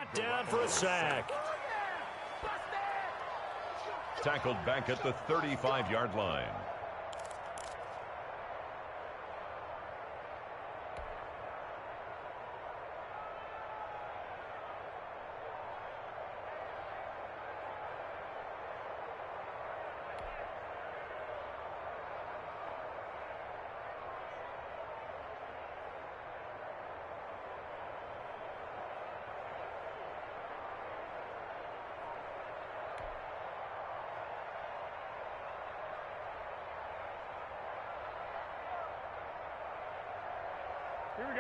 Brought down for a sack. Tackled back at the 35-yard line.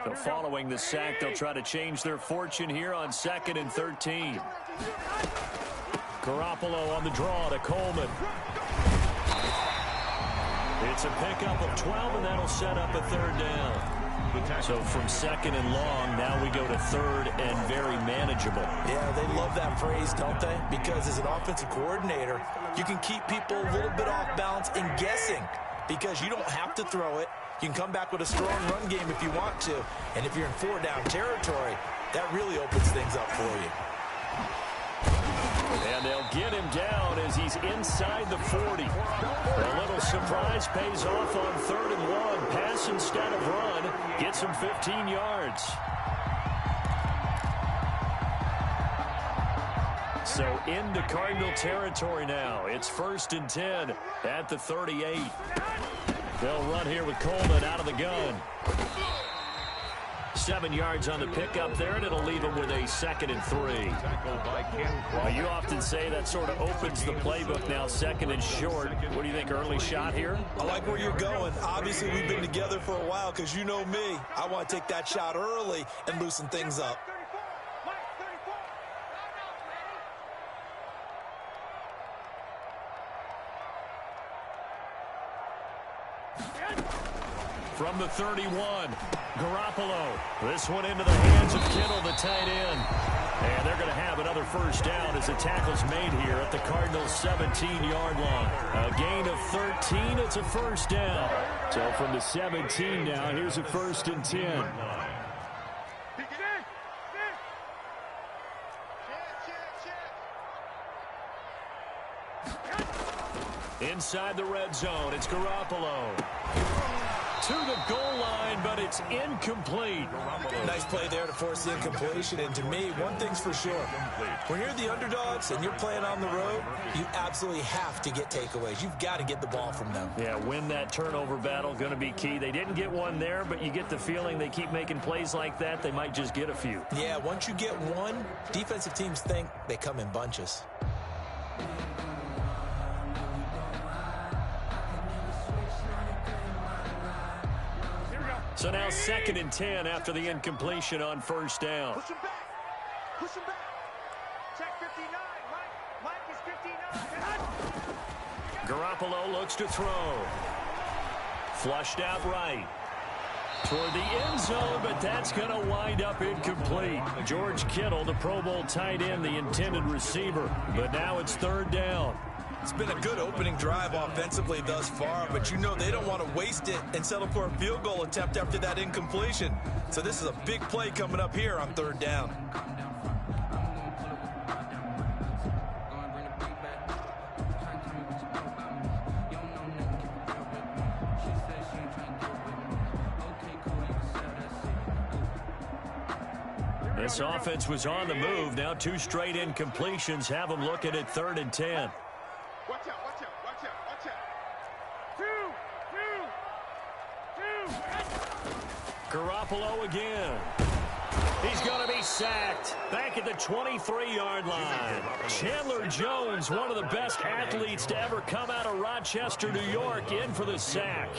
So following the sack, they'll try to change their fortune here on 2nd and 13. Garoppolo on the draw to Coleman. It's a pickup of 12, and that'll set up a third down. So from 2nd and long, now we go to 3rd and very manageable. Yeah, they love that phrase, don't they? Because as an offensive coordinator, you can keep people a little bit off balance and guessing because you don't have to throw it. You can come back with a strong run game if you want to. And if you're in 4-down territory, that really opens things up for you. And they'll get him down as he's inside the 40. A little surprise pays off on 3rd and 1. Pass instead of run. Gets him 15 yards. So into Cardinal territory now. It's 1st and 10 at the 38. They'll run here with Coleman out of the gun. 7 yards on the pickup there, and it'll leave him with a 2nd and 3. Well, you often say that sort of opens the playbook now, 2nd and short. What do you think, early shot here? I like where you're going. Obviously, we've been together for a while because you know me. I want to take that shot early and loosen things up. From the 31, Garoppolo. This one into the hands of Kittle, the tight end. And they're going to have another first down as the tackle's made here at the Cardinals' 17-yard line. A gain of 13, it's a first down. So from the 17 now, here's a 1st and 10. Inside the red zone, it's Garoppolo. To the goal line, but it's incomplete. Nice play there to force the incompletion. And to me, one thing's for sure. When you're the underdogs and you're playing on the road, you absolutely have to get takeaways. You've got to get the ball from them. Yeah, win that turnover battle, going to be key. They didn't get one there, but you get the feeling they keep making plays like that, they might just get a few. Yeah, once you get one, defensive teams think they come in bunches. So now 2nd and 10 after the incompletion on first down. Push him back. Push him back. Check 59. Mike is 59. Garoppolo looks to throw. Flushed out right. Toward the end zone, but that's going to wind up incomplete. George Kittle, the Pro Bowl tight end, the intended receiver. But now it's 3rd down. It's been a good opening drive offensively thus far, but you know they don't want to waste it and settle for a field goal attempt after that incompletion. So this is a big play coming up here on 3rd down. This offense was on the move. Now 2 straight incompletions have them looking at 3rd and 10. Watch out, watch out, watch out, watch out. 2. Garoppolo again. He's going to be sacked back at the 23-yard line. Chandler Jones, one of the best athletes to ever come out of Rochester, New York, in for the sack.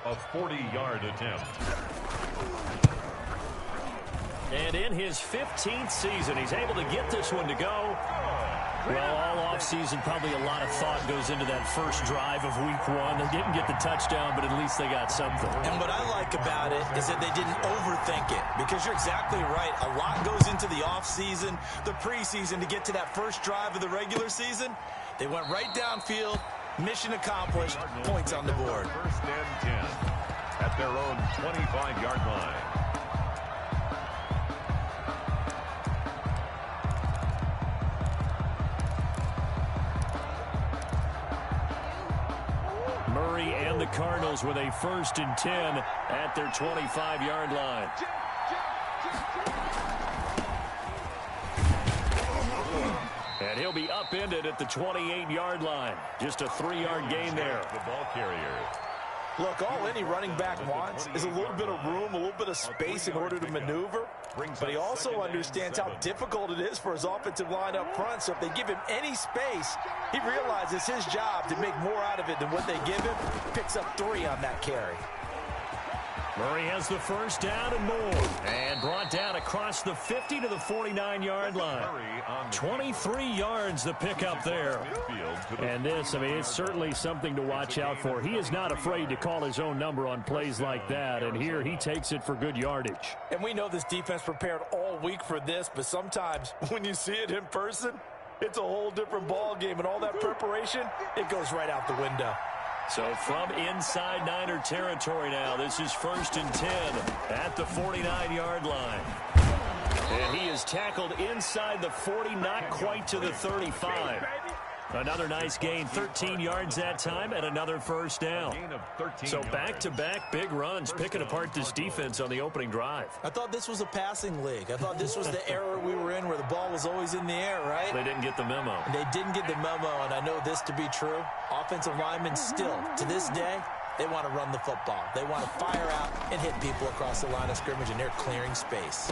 A 40-yard attempt. And in his 15th season, he's able to get this one to go. Well, all offseason, probably a lot of thought goes into that first drive of week 1. They didn't get the touchdown, but at least they got something. And what I like about it is that they didn't overthink it, because you're exactly right. A lot goes into the offseason, the preseason, to get to that first drive of the regular season. They went right downfield, mission accomplished, points on the board. 1st and 10 at their own 25-yard line. Murray and the Cardinals with a 1st and 10 at their 25-yard line. And he'll be upended at the 28-yard line. Just a 3-yard gain there. The ball carrier. Look, all any running back wants is a little bit of room, a little bit of space in order to maneuver. But he also understands how difficult it is for his offensive line up front. So if they give him any space, he realizes his job to make more out of it than what they give him. Picks up 3 on that carry. Murray has the 1st down and more. And brought down across the 50 to the 49-yard line. 23 yards the pickup there. And this, I mean, it's certainly something to watch out for. He is not afraid to call his own number on plays like that. And here he takes it for good yardage. And we know this defense prepared all week for this, but sometimes when you see it in person, it's a whole different ball game. And all that preparation, it goes right out the window. So from inside Niner territory now, this is 1st and 10 at the 49-yard line. And he is tackled inside the 40, not quite to the 35. Another nice gain, 13 yards that time, and another 1st down. So back-to-back big runs, picking apart this defense on the opening drive. I thought this was a passing league. I thought this was the era we were in where the ball was always in the air, right? They didn't get the memo. They didn't get the memo, and I know this to be true. Offensive linemen still, to this day, they want to run the football. They want to fire out and hit people across the line of scrimmage, and they're clearing space.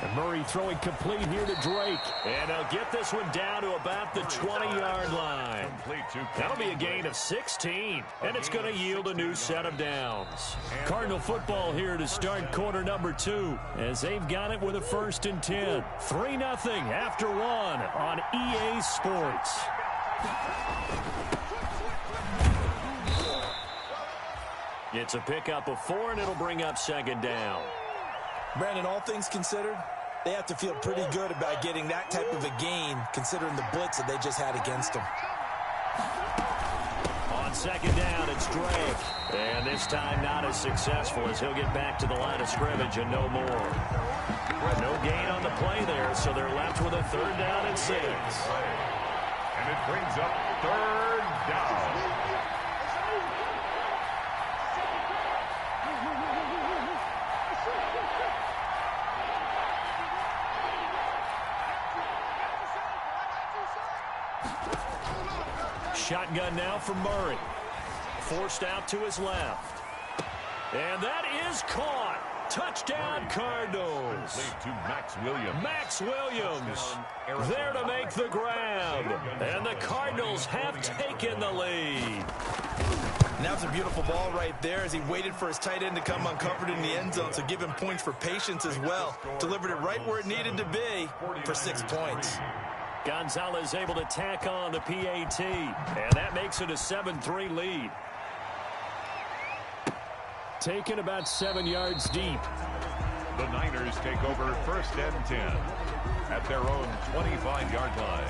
And Murray throwing complete here to Drake. And they'll get this one down to about the 20-yard line. That'll be a gain of 16. And it's going to yield a new set of downs. Cardinal football here to start quarter number 2. As they've got it with a 1st and 10. 3-0 after 1 on EA Sports. It's a pickup of 4, and it'll bring up 2nd down. Brandon, all things considered, they have to feel pretty good about getting that type of a gain, considering the blitz that they just had against them. On 2nd down, it's Drake. And this time not as successful as he'll get back to the line of scrimmage and no more. No gain on the play there, so they're left with a 3rd down and 6. And it brings up 3rd down. Shotgun now from Murray. Forced out to his left. And that is caught. Touchdown, Cardinals. To Max Williams. Max Williams there to make the grab. And the Cardinals have taken the lead. Now it's a beautiful ball right there as he waited for his tight end to come uncovered in the end zone, so give him points for patience as well. Delivered it right where it needed to be for 6 points. Gonzalez able to tack on the PAT, and that makes it a 7-3 lead. Taken about 7 yards deep. The Niners take over 1st and 10 at their own 25-yard line.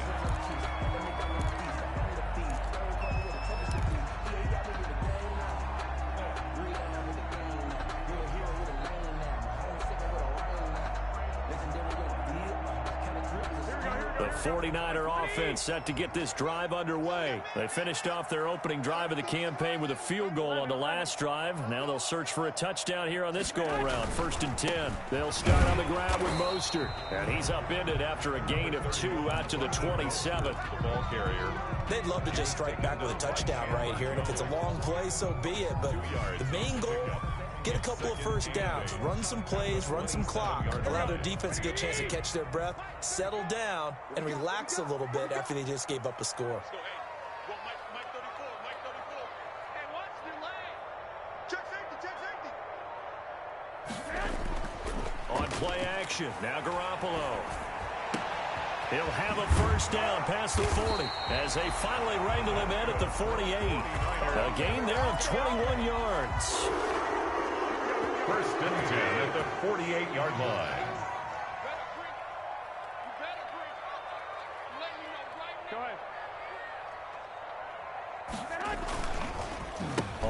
The 49er offense set to get this drive underway. They finished off their opening drive of the campaign with a field goal on the last drive. Now they'll search for a touchdown here on this go-around. 1st and 10. They'll start on the ground with Mostert. And he's upended after a gain of 2 out to the 27. The ball carrier. They'd love to just strike back with a touchdown right here, and if it's a long play, so be it. But the main goal, get a couple of 1st downs, run some plays, run some clock, allow their defense to get a chance to catch their breath, settle down, and relax a little bit after they just gave up a score. On play action, now Garoppolo. He'll have a 1st down past the 40 as they finally wrangle him in at the 48. A gain there of 21 yards. 1st and 10 at the 48-yard line.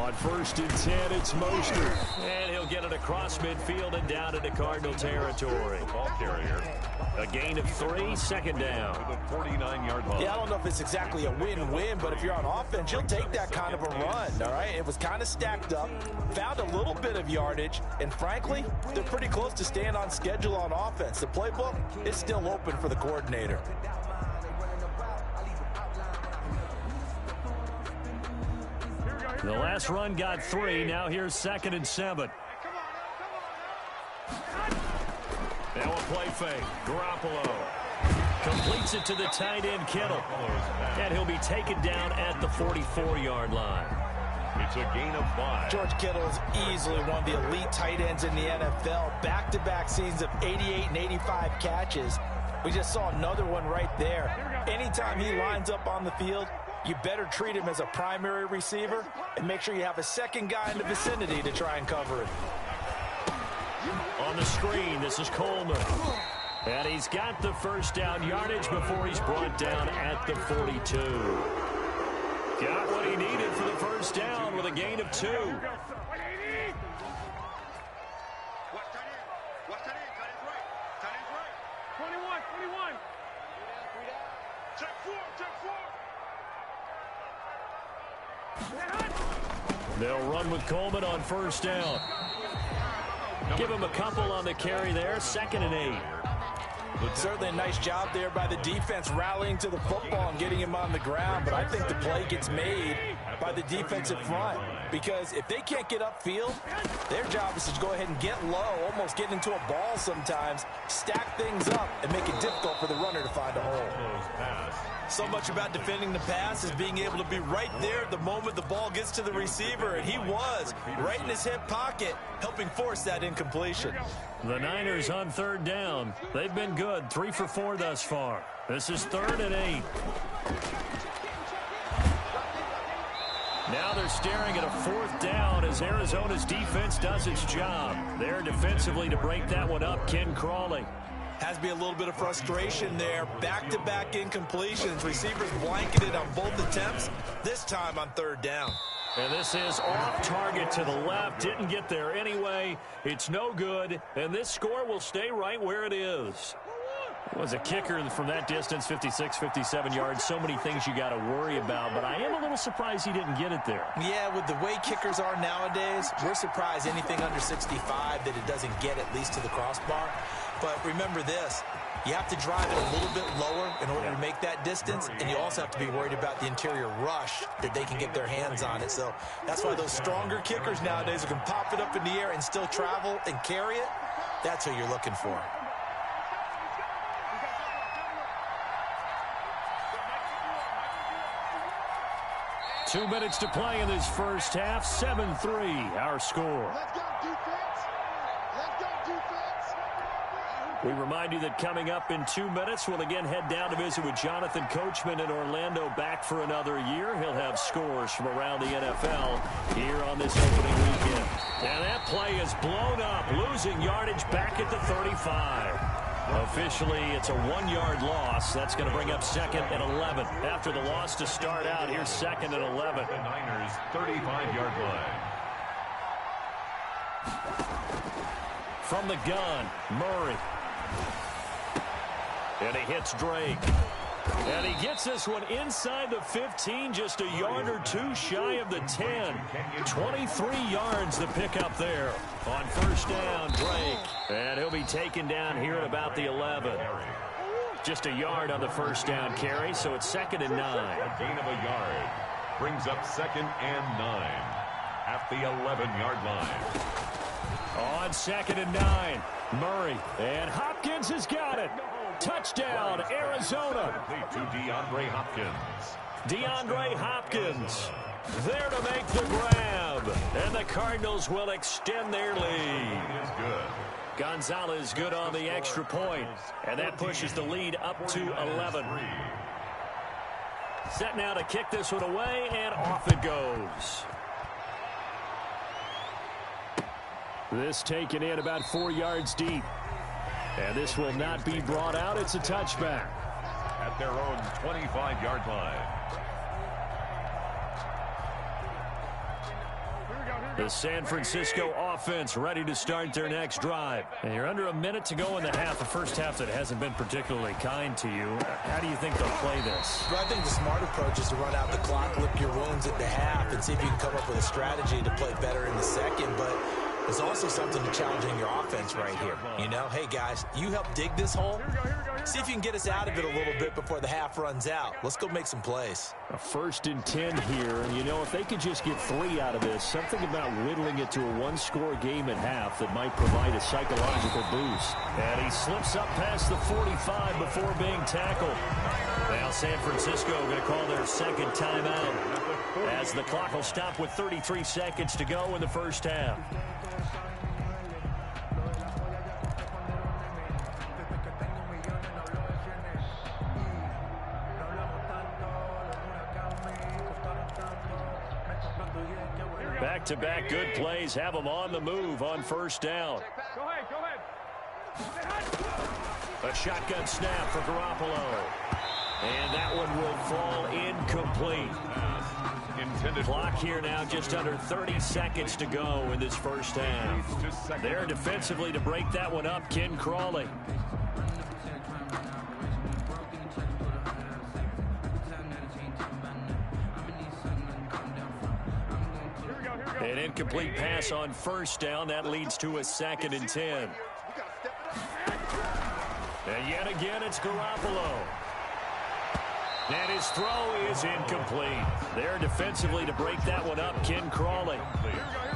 On 1st and 10, it's Mostert. And he'll get it across midfield and down into Cardinal territory. Ball carrier. A gain of 3, 2nd down. With a 49-yard line. Yeah, I don't know if it's exactly a win-win, but if you're on offense, you'll take that kind of a run, all right? It was kind of stacked up, found a little bit of yardage, and frankly, they're pretty close to staying on schedule on offense. The playbook is still open for the coordinator. The last run got 3. Now here's 2nd and 7. Now a play fake. Garoppolo completes it to the tight end, Kittle. And he'll be taken down at the 44-yard line. It's a gain of 5. George Kittle is easily one of the elite tight ends in the NFL. Back-to-back seasons of 88 and 85 catches. We just saw another one right there. Anytime he lines up on the field, you better treat him as a primary receiver and make sure you have a second guy in the vicinity to try and cover it. On the screen, this is Coleman. And he's got the first down yardage before he's brought down at the 42. Got what he needed for the first down with a gain of 2. They'll run with Coleman on first down. Give him a couple on the carry there. 2nd and 8. Certainly a nice job there by the defense rallying to the football and getting him on the ground, but I think the play gets made by the defensive front because if they can't get upfield, their job is to go ahead and get low, almost get into a ball sometimes, stack things up, and make it difficult for the runner to find a hole. So much about defending the pass is being able to be right there at the moment the ball gets to the receiver, and he was right in his hip pocket, helping force that incompletion. The Niners on 3rd down. They've been good, 3 for 4 thus far. This is 3rd and 8. Now they're staring at a 4th down as Arizona's defense does its job. There defensively to break that one up, Ken Crawley. Has to be a little bit of frustration there. Back-to-back incompletions. Receivers blanketed on both attempts, this time on 3rd down. And this is off target to the left. Didn't get there anyway. It's no good. And this score will stay right where it is. Was a kicker from that distance, 56, 57 yards. So many things you got to worry about. But I am a little surprised he didn't get it there. Yeah, with the way kickers are nowadays, we're surprised anything under 65 that it doesn't get at least to the crossbar. But remember this. You have to drive it a little bit lower in order to make that distance, and you also have to be worried about the interior rush that they can get their hands on it. So that's why those stronger kickers nowadays who can pop it up in the air and still travel and carry it, that's who you're looking for. Two minutes to play in this first half. 7-3, our score. We remind you that coming up in 2 minutes, we'll again head down to visit with Jonathan Coachman in Orlando, back for another year. He'll have scores from around the NFL here on this opening weekend. And that play is blown up, losing yardage back at the 35. Officially, it's a 1-yard loss. That's going to bring up 2nd and 11. After the loss to start out, here's 2nd and 11. The Niners' 35-yard line. From the gun, Murray. And he hits Drake. And he gets this one inside the 15, just a yard or two shy of the 10. 23 yards the pickup there on first down, Drake. And he'll be taken down here at about the 11. Just a yard on the first down carry, so it's 2nd and 9. A gain of a yard brings up 2nd and 9 at the 11-yard line. On 2nd and 9, Murray. And Hopkins has got it. Touchdown, Arizona. To DeAndre Hopkins. DeAndre Hopkins there to make the grab. And the Cardinals will extend their lead. Is good. Gonzalez good on the extra point. And that pushes the lead up to 11. Set now to kick this one away, and off it goes. This taken in about 4 yards deep. And this will not be brought out. It's a touchback. At their own 25-yard line. The San Francisco offense ready to start their next drive. And you're under a minute to go in the half, a first half that hasn't been particularly kind to you. How do you think they'll play this? Well, I think the smart approach is to run out the clock, lick your wounds at the half, and see if you can come up with a strategy to play better in the second. But there's also something to challenging your offense right here. You know, hey, guys, you help dig this hole. See if you can get us out of it a little bit before the half runs out. Let's go make some plays. A 1st and 10 here, and you know, if they could just get 3 out of this, something about whittling it to a one-score game at half that might provide a psychological boost. And he slips up past the 45 before being tackled. Now San Francisco going to call their second timeout as the clock will stop with 33 seconds to go in the first half. Back-to-back good plays have them on the move on first down. Go ahead. A shotgun snap for Garoppolo. And that one will fall incomplete. Clock here now just under 30 seconds to go in this first half. There defensively to break that one up, Ken Crawley. An incomplete pass on first down. That leads to a 2nd and 10. And yet again, it's Garoppolo. And his throw is incomplete. There defensively to break that one up, Ken Crawley.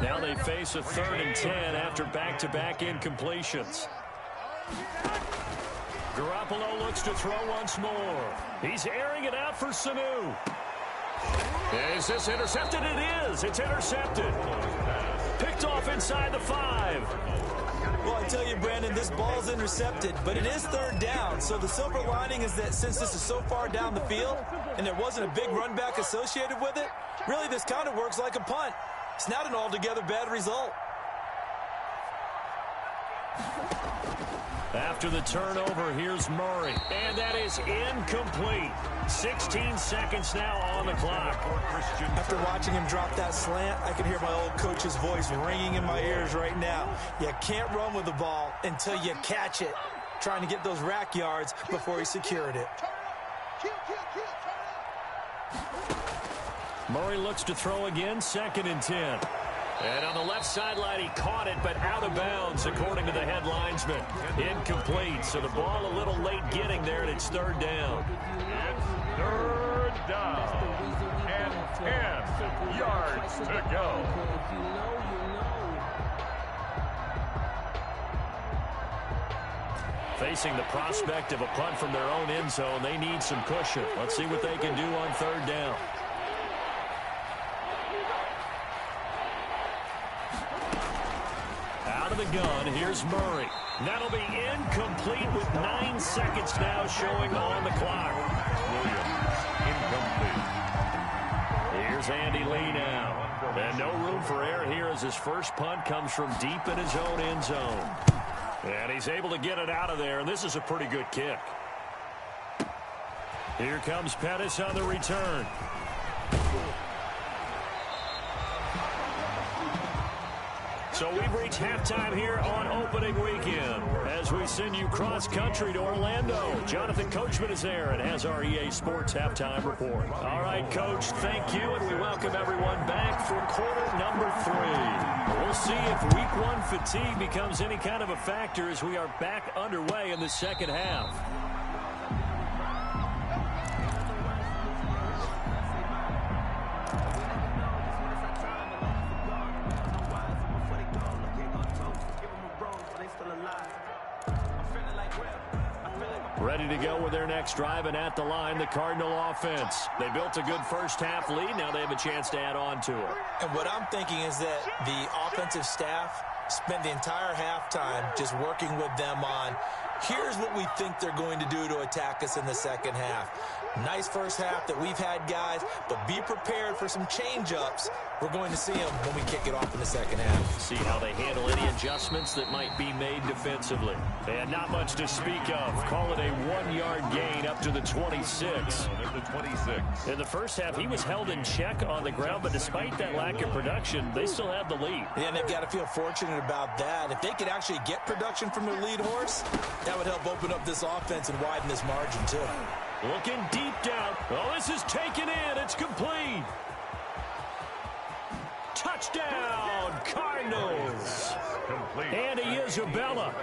Now they face a 3rd and 10 after back-to-back incompletions. Garoppolo looks to throw once more. He's airing it out for Sanu. Is this intercepted? It is. It's intercepted. Picked off inside the 5. Well, I tell you, Brandon, this ball's intercepted, but it is 3rd down. So the silver lining is that since this is so far down the field and there wasn't a big run back associated with it, really this kind of works like a punt. It's not an altogether bad result. After the turnover, here's Murray. And that is incomplete. 16 seconds now on the clock. After watching him drop that slant, I can hear my old coach's voice ringing in my ears right now. You can't run with the ball until you catch it. Trying to get those rack yards before he secured it. Murray looks to throw again, 2nd and 10. And on the left sideline, he caught it, but out of bounds, according to the head linesman. Incomplete, so the ball a little late getting there, and it's 3rd down. It's 3rd down and 10 yards to go. Facing the prospect of a punt from their own end zone, they need some cushion. Let's see what they can do on 3rd down. Out of the gun, here's Murray. That'll be incomplete with 9 seconds now showing on the clock. Williams, incomplete. Here's Andy Lee now. And no room for error here as his first punt comes from deep in his own end zone. And he's able to get it out of there, and this is a pretty good kick. Here comes Pettis on the return. So we've reached halftime here on opening weekend as we send you cross-country to Orlando. Jonathan Coachman is there and has our EA Sports halftime report. All right, Coach, thank you, and we welcome everyone back for quarter number 3. We'll see if week 1 fatigue becomes any kind of a factor as we are back underway in the second half. Ready to go with their next drive, and at the line, the Cardinal offense. They built a good first half lead. Now they have a chance to add on to it. And what I'm thinking is that the offensive staff spent the entire halftime just working with them on, here's what we think they're going to do to attack us in the second half. Nice first half that we've had, guys, but be prepared for some change-ups. We're going to see them when we kick it off in the second half. See how they handle any adjustments that might be made defensively. And not much to speak of. Call it a 1-yard gain gain up to the 26. In the first half, he was held in check on the ground, but despite that lack of production, they still have the lead. Yeah, and they've got to feel fortunate about that. If they could actually get production from their lead horse, that would help open up this offense and widen this margin, too. Looking deep down. Oh, this is taken in. It's complete. Touchdown, Cardinals. Andy Isabella,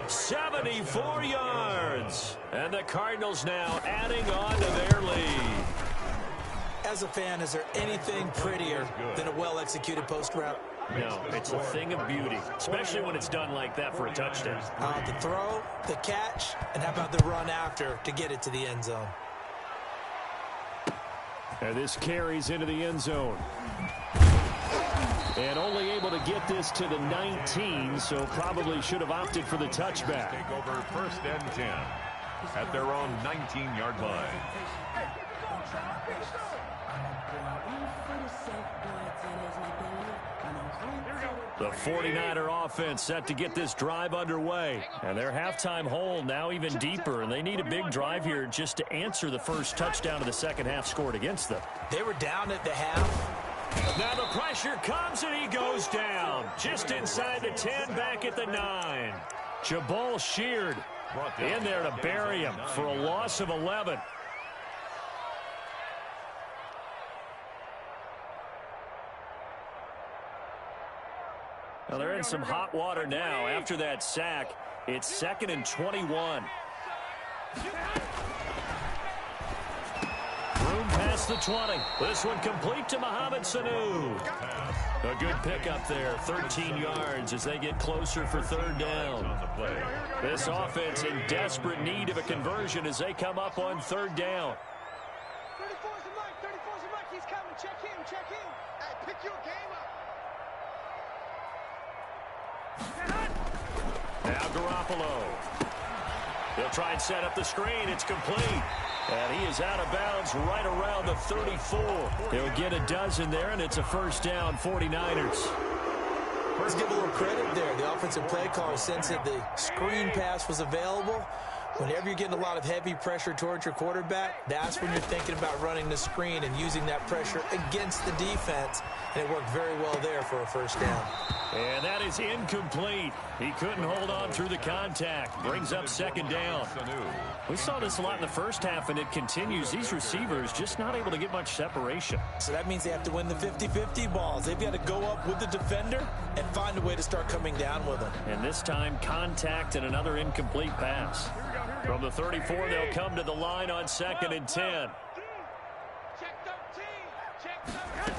74 yards. And the Cardinals now adding on to their lead. As a fan, is there anything prettier than a well-executed post route? No, it's a thing of beauty, especially when it's done like that for a touchdown. The throw, the catch, and how about the run after to get it to the end zone? And this carries into the end zone. And only able to get this to the 19, so probably should have opted for the touchback. Take over 1st and 10 at their own 19-yard line. The 49er offense set to get this drive underway. And their halftime hole now even deeper, and they need a big drive here just to answer the first touchdown of the second half scored against them. They were down at the half. Now the pressure comes, and he goes down. Just inside the 10, back at the 9. Jabal Sheard in there to bury him for a loss of 11. Well, they're in some hot water now. After that sack, it's 2nd and 21. Room past the 20. This one complete to Mohamed Sanu. A good pickup there, 13 yards as they get closer for 3rd down. This offense in desperate need of a conversion as they come up on 3rd down. 34's a Mike, 34's a Mike. He's coming. Check him, check him. Hey, pick your game up. Now Garoppolo. He'll try and set up the screen. It's complete. And he is out of bounds right around the 34. He'll get a dozen there, and it's a 1st down, 49ers. Let's give a little credit there. The offensive play caller sensed that the screen pass was available. Whenever you're getting a lot of heavy pressure towards your quarterback, that's when you're thinking about running the screen and using that pressure against the defense. And it worked very well there for a 1st down. And that is incomplete. He couldn't hold on through the contact. Brings up 2nd down. We saw this a lot in the first half, and it continues. These receivers just not able to get much separation. So that means they have to win the 50-50 balls. They've got to go up with the defender and find a way to start coming down with them. And this time, contact and another incomplete pass. From the 34, they'll come to the line on 2nd and 10. Check 13. Check 13.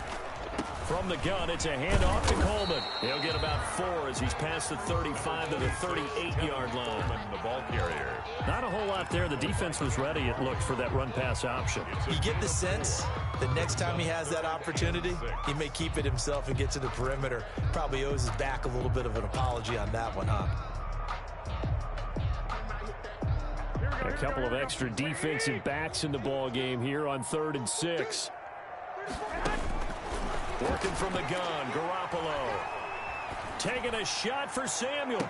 From the gun, it's a handoff to Coleman. He'll get about 4 as he's past the 35 to the 38-yard line. The ball carrier. Not a whole lot there. The defense was ready, it looked, for that run-pass option. You get the sense that next time he has that opportunity, he may keep it himself and get to the perimeter. Probably owes his back a little bit of an apology on that one, huh? A couple of extra defensive backs in the ball game here on 3rd and 6. Working from the gun, Garoppolo. Taking a shot for Samuel.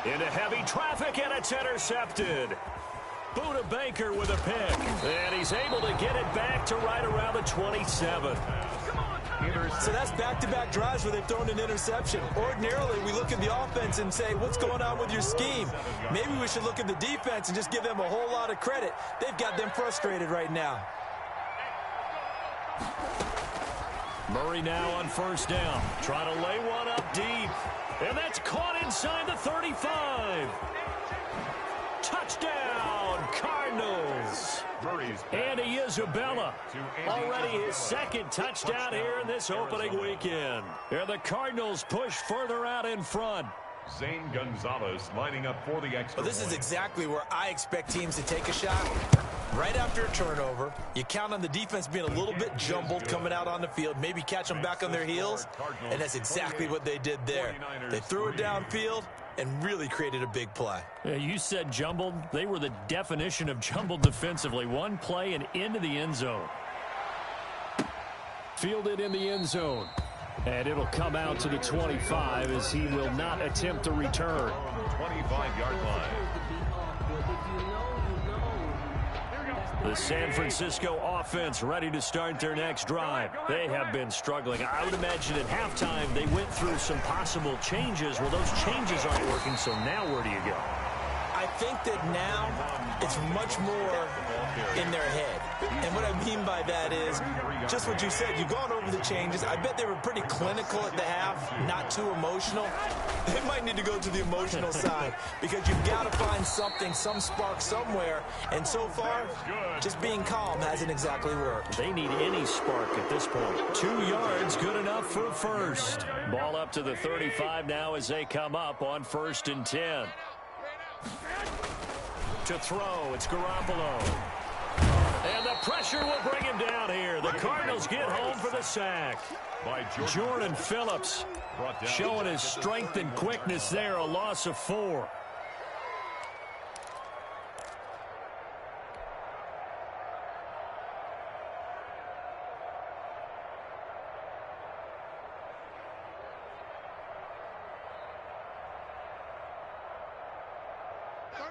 Into heavy traffic, and it's intercepted. Buda Baker with a pick. And he's able to get it back to right around the 27. So that's back-to-back drives where they've thrown an interception. Ordinarily, we look at the offense and say, what's going on with your scheme? Maybe we should look at the defense and just give them a whole lot of credit. They've got them frustrated right now. Murray now on 1st down. Trying to lay one up deep. And that's caught inside the 35. Touchdown, Cardinals. Andy Isabella. Already his 2nd touchdown here in this opening weekend. And the Cardinals push further out in front. Zane Gonzalez lining up for the extra Well, this is point. exactly where I expect teams to take a shot. Right after a turnover, you count on the defense being a little bit jumbled coming out on the field, maybe catch them back on their heels, and that's exactly what they did there. They threw it downfield and really created a big play. Yeah, you said jumbled. They were the definition of jumbled defensively. One play and into the end zone. Fielded in the end zone. And it'll come out to the 25 as he will not attempt to return. 25-yard line. The San Francisco offense ready to start their next drive. They have been struggling. I would imagine at halftime they went through some possible changes. Well, those changes aren't working, so now where do you go? I think that now it's much more in their head. And what I mean by that is just what you said. You've gone over the changes. I bet they were pretty clinical at the half, not too emotional. They might need to go to the emotional side because you've got to find something, some spark somewhere. And so far, just being calm hasn't exactly worked. They need any spark at this point. 2 yards, good enough for a first. Ball up to the 35 now as they come up on 1st and 10. To throw, it's Garoppolo. And the pressure will bring him down here. The Cardinals get home for the sack. Jordan Phillips showing his strength and quickness there, a loss of 4.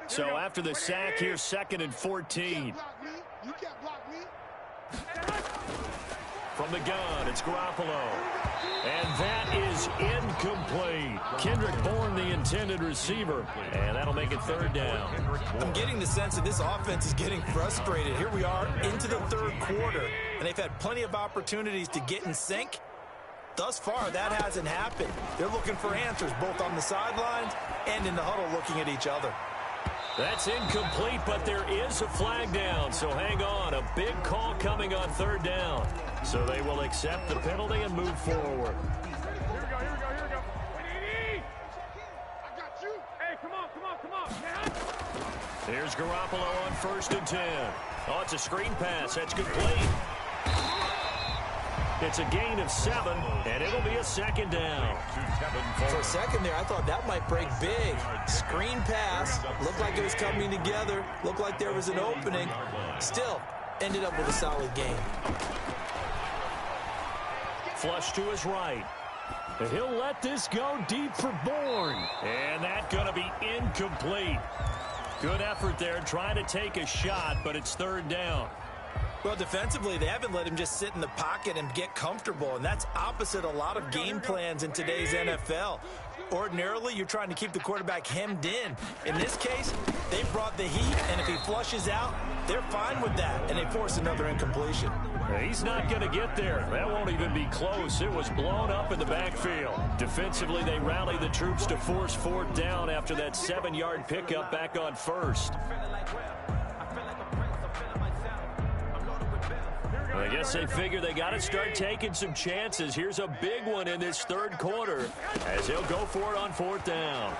So after the sack, here's 2nd and 14. From the gun, it's Garoppolo. And that is incomplete. Kendrick Bourne, the intended receiver. And that'll make it 3rd down. I'm getting the sense that this offense is getting frustrated. Here we are into the 3rd quarter, and they've had plenty of opportunities to get in sync. Thus far, that hasn't happened. They're looking for answers both on the sidelines and in the huddle looking at each other. That's incomplete, but there is a flag down, so hang on. A big call coming on 3rd down. So they will accept the penalty and move forward. Here we go. I got you. Hey, come on. Here's Garoppolo on 1st and 10. Oh, it's a screen pass. That's complete. It's a gain of 7, and it'll be a 2nd down. For a second there, I thought that might break big. Screen pass. Looked like it was coming together. Looked like there was an opening. Still, ended up with a solid gain. Flush to his right. He'll let this go deep for Bourne. And that's going to be incomplete. Good effort there trying to take a shot, but it's 3rd down. Well, defensively, they haven't let him just sit in the pocket and get comfortable, and that's opposite a lot of game plans in today's NFL. Ordinarily, you're trying to keep the quarterback hemmed in. In this case, they brought the heat, and if he flushes out, they're fine with that, and they force another incompletion. He's not going to get there. That won't even be close. It was blown up in the backfield. Defensively, they rally the troops to force 4th down after that 7-yard pickup back on 1st. I guess they figure they got to start taking some chances. Here's a big one in this 3rd quarter as they'll go for it on 4th down.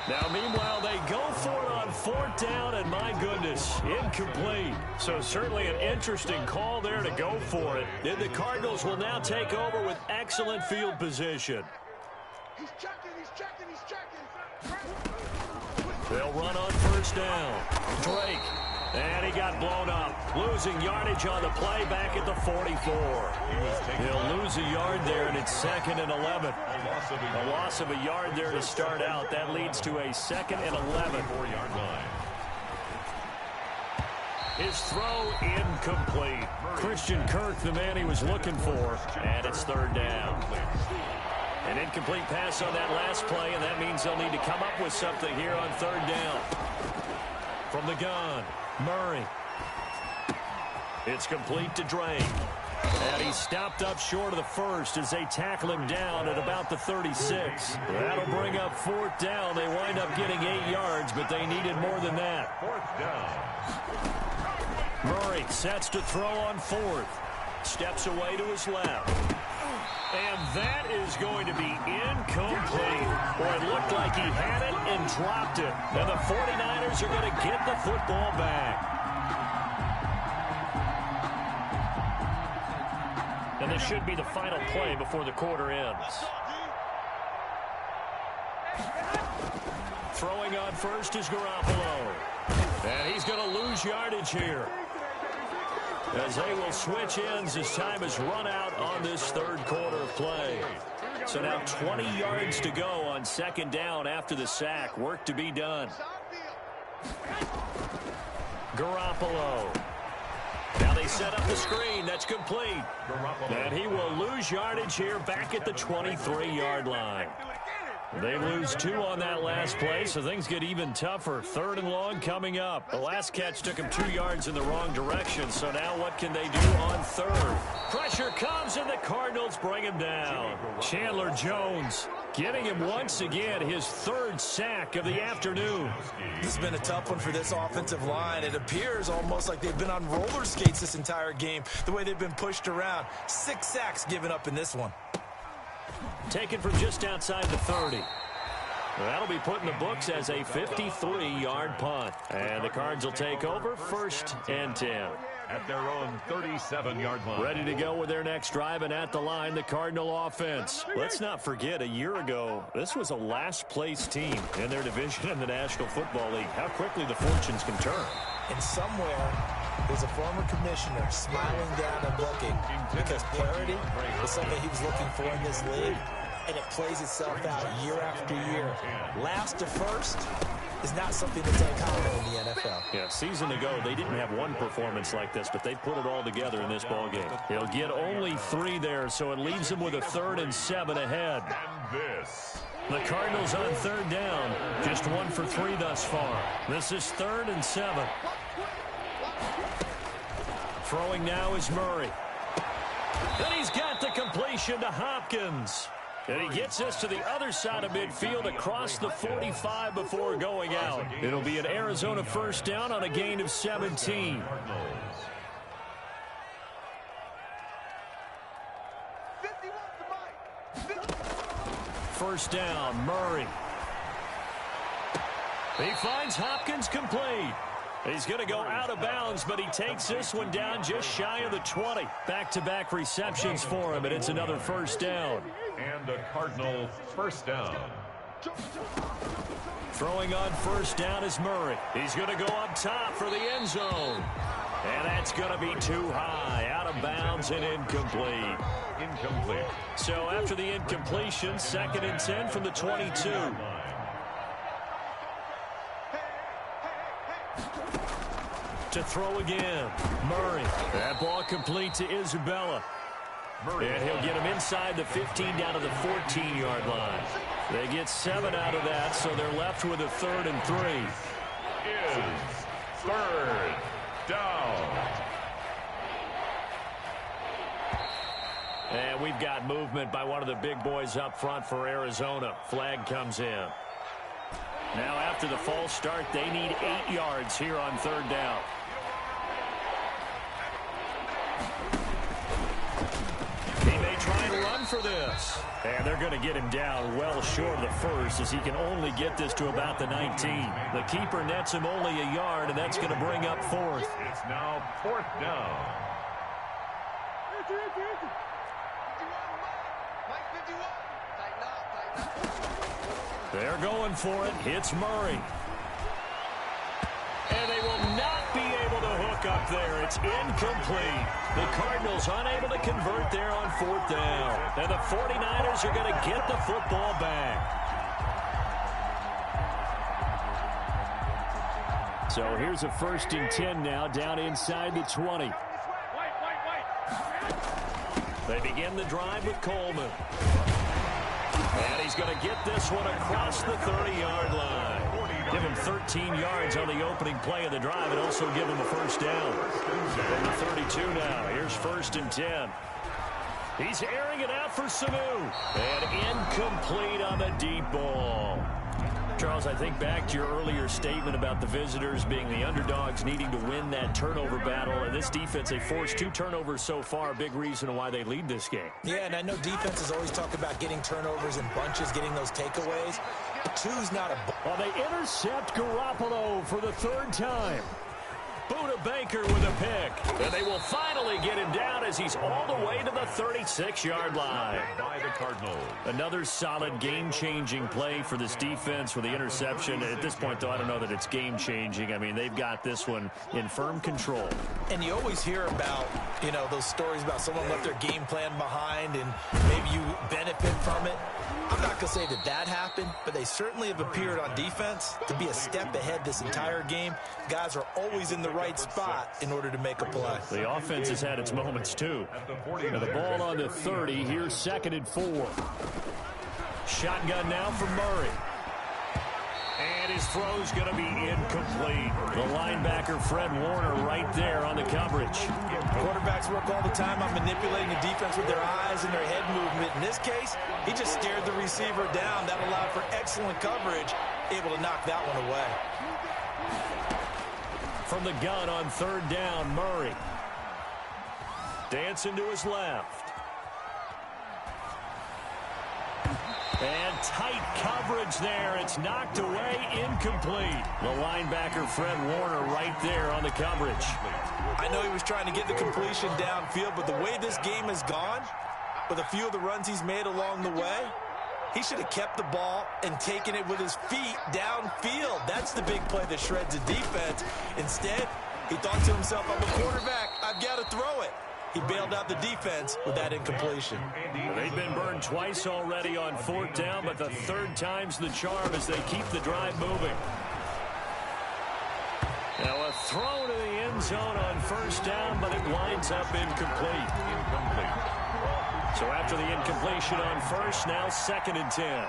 Now, meanwhile, they go for it on 4th down, and my goodness, incomplete. So certainly an interesting call there to go for it. Then the Cardinals will now take over with excellent field position. He's checking. They'll run on 1st down. Drake. And he got blown up. Losing yardage on the play back at the 44. He'll lose a yard there, and it's 2nd and 11. A loss of a yard there to start out. That leads to a 2nd and 11. His throw incomplete. Christian Kirk, the man he was looking for, and it's 3rd down. An incomplete pass on that last play, and that means they'll need to come up with something here on 3rd down. From the gun, Murray. It's complete to Drake. And he's stopped up short of the 1st as they tackle him down at about the 36. That'll bring up 4th down. They wind up getting 8 yards, but they needed more than that. 4th down. Murray sets to throw on 4th. Steps away to his left. And that is going to be incomplete. Boy, it looked like he had it and dropped it. And the 49ers are going to get the football back. And this should be the final play before the quarter ends. Throwing on 1st is Garoppolo. And he's going to lose yardage here, as they will switch ends as time has run out on this 3rd quarter of play. So now 20 yards to go on 2nd down after the sack. Work to be done. Garoppolo. Now they set up the screen. That's complete. And he will lose yardage here back at the 23-yard line. They lose 2 on that last play, so things get even tougher. 3rd and long coming up. The last catch took him 2 yards in the wrong direction, so now what can they do on 3rd? Pressure comes, and the Cardinals bring him down. Chandler Jones getting him once again his 3rd sack of the afternoon. This has been a tough one for this offensive line. It appears almost like they've been on roller skates this entire game, the way they've been pushed around. 6 sacks given up in this one. Taken from just outside the 30. That'll be put in the books as a 53-yard punt. And the Cards will take over 1st and 10. At their own 37-yard line. Ready to go with their next drive, and at the line, the Cardinal offense. Let's not forget, a year ago, this was a last-place team in their division in the National Football League. How quickly the fortunes can turn. And somewhere, there's a former commissioner smiling down and looking, because parity was something he was looking for in this league, and it plays itself out year after year. Last to first is not something that's uncommon in the NFL. Yeah, season ago, they didn't have one performance like this, but they put it all together in this ballgame. He'll get only 3 there, so it leaves him with a 3rd and 7 ahead. And this. The Cardinals on 3rd down. Just 1 for 3 thus far. This is 3rd and 7. Throwing now is Murray. Then he's got the completion to Hopkins. And he gets this to the other side of midfield across the 45 before going out. It'll be an Arizona 1st down on a gain of 17. First down, Murray. He finds Hopkins complete. He's going to go out of bounds, but he takes this one down just shy of the 20. Back-to-back receptions for him, and it's another 1st down. And a Cardinal 1st down. Throwing on 1st down is Murray. He's going to go up top for the end zone. And that's going to be too high. Out of bounds and incomplete. Incomplete. So after the incompletion, 2nd and 10 from the 22. To throw again, Murray. That ball complete to Isabella. And he'll get him inside the 15 down to the 14-yard line. They get 7 out of that, so they're left with a 3rd and 3. Is 3rd down. And we've got movement by one of the big boys up front for Arizona. Flag comes in. Now after the false start, they need 8 yards here on 3rd down. He may try and run for this. And they're going to get him down well short of the 1st, as he can only get this to about the 19. The keeper nets him only a yard, and that's going to bring up 4th. It's now 4th down. They're going for it. It's Murray. And they will not be able to hook up there. It's incomplete. The Cardinals unable to convert there on 4th down. And the 49ers are going to get the football back. So here's a 1st and 10 now down inside the 20. They begin the drive with Coleman. And he's going to get this one across the 30-yard line. Give him 13 yards on the opening play of the drive and also give him a 1st down. From the 32 now. Here's 1st and 10. He's airing it out for Sanu. And incomplete on the deep ball. Charles, I think back to your earlier statement about the visitors being the underdogs needing to win that turnover battle. And this defense, they forced 2 turnovers so far. Big reason why they lead this game. Yeah, and I know defenses always talk about getting turnovers in bunches, getting those takeaways. 2's not a... Well, they intercept Garoppolo for the 3rd time. Buda Baker with a pick. And they will finally get him down as he's all the way to the 36-yard line. By the Cardinals. Another solid game-changing play for this defense with the interception. At this point, though, I don't know that it's game-changing. I mean, they've got this one in firm control. And you always hear about, you know, those stories about someone left their game plan behind and maybe you benefit from it. I'm not going to say that that happened, but they certainly have appeared on defense to be a step ahead this entire game. Guys are always in the right spot in order to make a play. The offense has had its moments, too. Now the ball on the 30. Here's 2nd and 4. Shotgun now from Murray. And his throw's going to be incomplete. The linebacker, Fred Warner, right there on the coverage. Quarterbacks work all the time on manipulating the defense with their eyes and their head movement. In this case, he just stared the receiver down. That allowed for excellent coverage, able to knock that one away. From the gun on 3rd down, Murray. Dancing to his left. And tight coverage there. It's knocked away, incomplete. The linebacker, Fred Warner, right there on the coverage. I know he was trying to get the completion downfield, but the way this game has gone, with a few of the runs he's made along the way, he should have kept the ball and taken it with his feet downfield. That's the big play that shreds the defense. Instead, he thought to himself, I'm a quarterback, I've got to throw it. He bailed out the defense with that incompletion. They've been burned twice already on 4th down, but the 3rd time's the charm as they keep the drive moving. Now a throw to the end zone on 1st down, but it winds up incomplete. So after the incompletion on 1st, now 2nd and 10.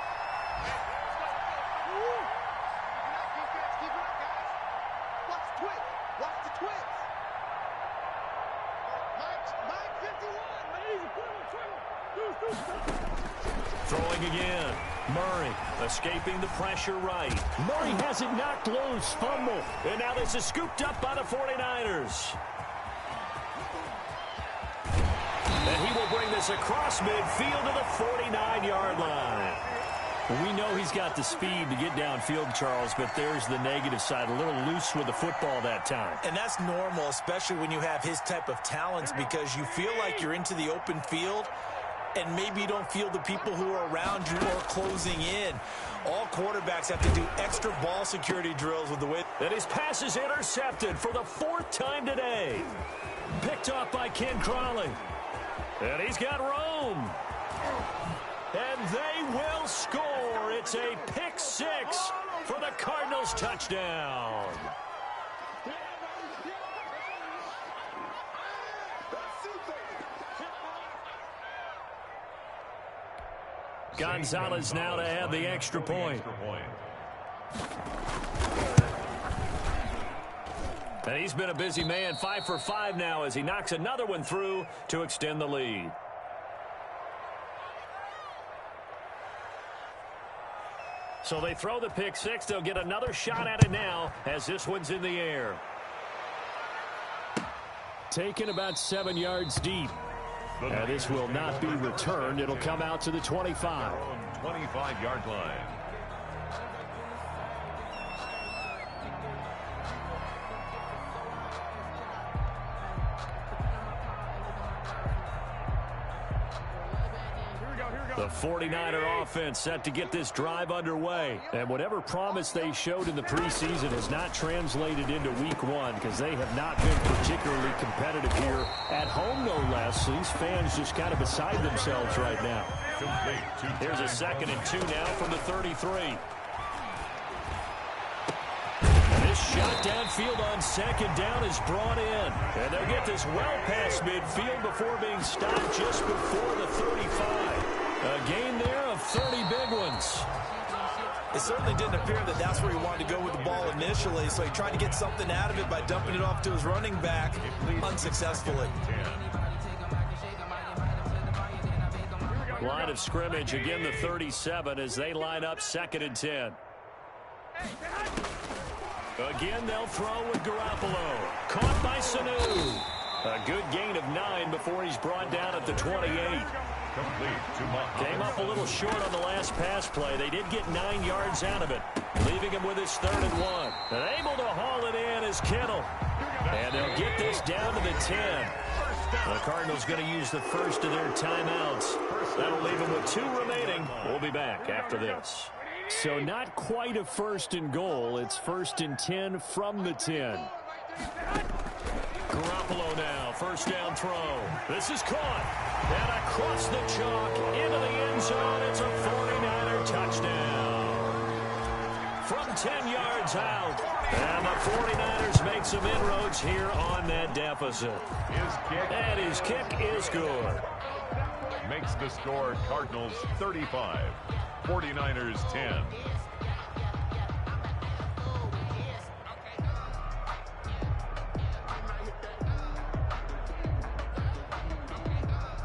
Throwing again. Murray escaping the pressure right. Murray has it knocked loose. Fumble. And now this is scooped up by the 49ers. And he will bring this across midfield to the 49-yard line. We know he's got the speed to get downfield, Charles, but there's the negative side. A little loose with the football that time. And that's normal, especially when you have his type of talents, because you feel like you're into the open field, and maybe you don't feel the people who are around you or closing in. All quarterbacks have to do extra ball security drills with the way. And his pass is intercepted for the 4th time today. Picked off by Ken Crawley. And he's got Rome. And they will score. It's a pick 6 for the Cardinals touchdown. Gonzalez now to add the extra point. And he's been a busy man, 5 for 5 now as he knocks another one through to extend the lead. So they throw the pick 6. They'll get another shot at it now as this one's in the air. Taken about 7 yards deep. And this will not be returned. It'll come out to the 25. 25-yard line. The 49er offense set to get this drive underway. And whatever promise they showed in the preseason has not translated into week 1 because they have not been particularly competitive here at home, no less. So these fans just kind of beside themselves right now. Here's a 2nd and 2 now from the 33. This shot downfield on 2nd down is brought in. And they'll get this well past midfield before being stopped just before the 35. A gain there of 30 big ones. It certainly didn't appear that that's where he wanted to go with the ball initially, so he tried to get something out of it by dumping it off to his running back unsuccessfully. Line of scrimmage, again the 37 as they line up 2nd and 10. Again, they'll throw with Garoppolo. Caught by Sanu. A good gain of 9 before he's brought down at the 28. Came up a little short on the last pass play. They did get 9 yards out of it, leaving him with his 3rd and 1. And able to haul it in is Kittle. And they'll get this down to the 10. The Cardinals going to use the first of their timeouts. That'll leave them with 2 remaining. We'll be back after this. So not quite a 1st and goal. It's 1st and 10 from the 10. Garoppolo now, 1st down throw. This is caught. And across the chalk into the end zone. It's a 49er touchdown. from 10 yards out. And the 49ers make some inroads here on that deficit. And his kick is good. Makes the score Cardinals 35, 49ers 10.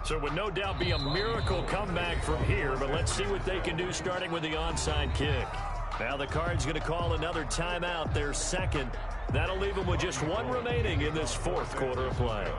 So it would no doubt be a miracle comeback from here, but let's see what they can do starting with the onside kick. Now the Cards going to call another timeout, their second. That'll leave them with just one remaining in this fourth quarter of play.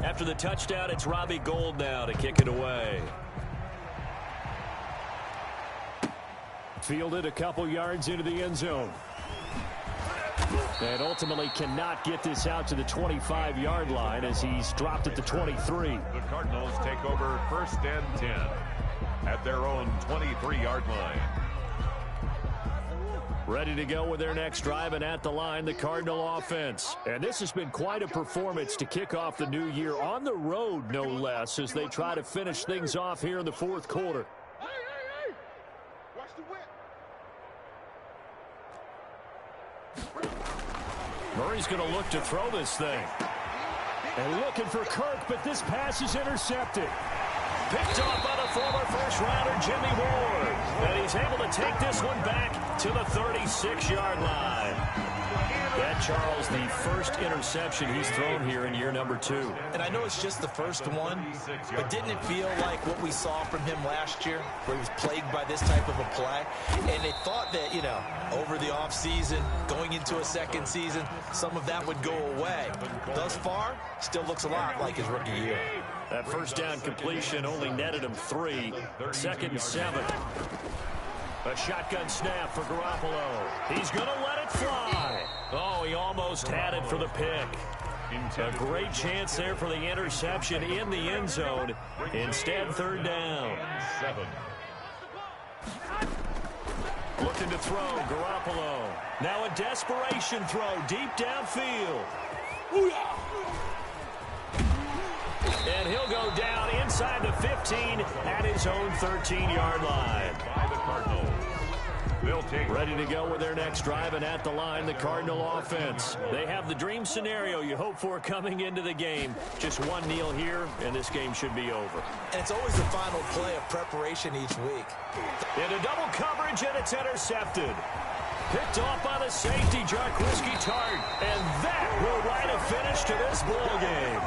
After the touchdown, it's Robbie Gould now to kick it away. Fielded a couple yards into the end zone. And ultimately cannot get this out to the 25-yard line as he's dropped at the 23. The Cardinals take over 1st and 10 at their own 23-yard line. Ready to go with their next drive, and at the line, the Cardinal offense. And this has been quite a performance to kick off the new year on the road, no less, as they try to finish things off here in the fourth quarter. Watch the whip. Murray's going to look to throw this thing. And looking for Kirk, but this pass is intercepted. Picked off by the former first-rounder Jimmy Ward. And he's able to take this one back to the 36-yard line. That, Charles, the first interception he's thrown here in year number 2. And I know it's just the first one, but didn't it feel like what we saw from him last year, where he was plagued by this type of a play? And they thought that, over the offseason, going into a second season, some of that would go away. Thus far, still looks a lot like his rookie year. That first down completion only netted him 3. 2nd and 7. A shotgun snap for Garoppolo. He's going to let it fly. Oh, he almost had it for the pick. A great chance there for the interception in the end zone. Instead, 3rd down. 7. Looking to throw, Garoppolo. Now a desperation throw deep downfield. And he'll go down inside the 15 at his own 13-yard line. By the Cardinals. They'll take. Ready to go with their next drive, and at the line, the Cardinal offense. They have the dream scenario you hope for coming into the game. Just one kneel here, and this game should be over. And it's always the final play of preparation each week. Into double coverage, and it's intercepted. Picked off by the safety, Jarquiski Tart. And that will write a finish to this ball game.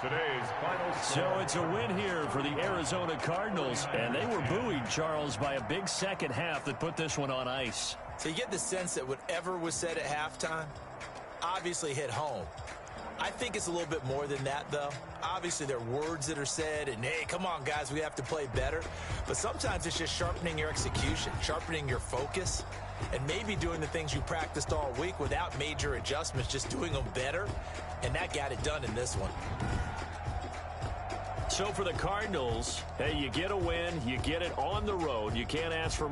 Today's final score. So it's a win here for the Arizona Cardinals, and they were buoyed, Charles, by a big second half that put this one on ice. So you get the sense that whatever was said at halftime obviously hit home. I think it's a little bit more than that, though. Obviously, there are words that are said, and, hey, come on, guys, we have to play better. But sometimes it's just sharpening your execution, sharpening your focus, and maybe doing the things you practiced all week without major adjustments, just doing them better, and that got it done in this one. So for the Cardinals, hey, you get a win, you get it on the road. You can't ask for